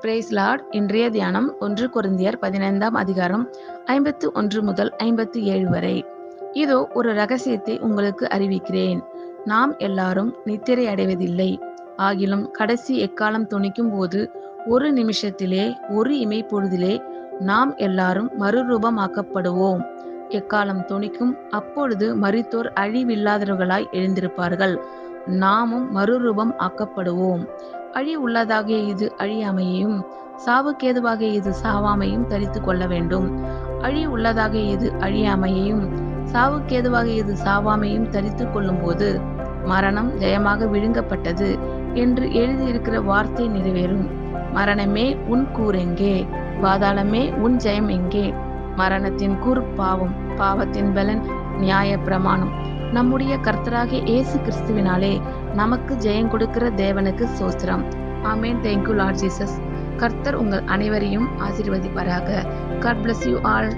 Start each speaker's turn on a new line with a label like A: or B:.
A: Price Lord. இன்றைய தியானம் 1 கொரிந்தியர் 15ஆம் அதிகாரம் 51 முதல் 57 வரை. இதோ ஒரு ரகசியத்தை உங்களுக்கு அறிவிக்கிறேன். நாம் எல்லாரும் நித்திரை அடைவதில்லை. ஆகிலும் கடைசி எக்காலம் தொனிக்கும் போது ஒரு நிமிஷத்திலே, ஒரு இமைப்பொழுதிலே நாம் எல்லாரும் மறுரூபமாக்கப்படுவோம். எக்காலம் தொனிக்கும், அப்பொழுது மரித்தோர் அழிவில்லாதவர்களாய் எழுந்திருப்பார்கள். நாமும் மறுரூபம் ஆக்கப்படுவோம். உள்ளதாகிய இது அழியாமையையும், சாவுக்கேதுவாகிய இது சாவாமையும் தரித்து கொள்ள வேண்டும். உள்ளதாகிய இது அழியாமையையும், சாவுக்கேதுவாகிய இது சாவாமையும் தரித்து கொள்ளும் போது மரணம் ஜெயமாக விழுங்கப்பட்டது என்று எழுதியிருக்கிற வார்த்தை நிறைவேறும். மரணமே உன் கூரெங்கே? பாதாளமே உன் ஜெயம் எங்கே? மரணத்தின் கூர் பாவம், பாவத்தின் பலன் நியாய பிரமாணம். நம்முடைய கர்த்தராகிய இயேசு கிறிஸ்துவினாலே நமக்கு ஜெயம் கொடுக்கிற தேவனுக்கு ஸ்தோத்திரம். ஆமென். Thank you Lord Jesus. கர்த்தர் உங்கள் அனைவரையும் ஆசீர்வதிப்பாராக. God bless you all.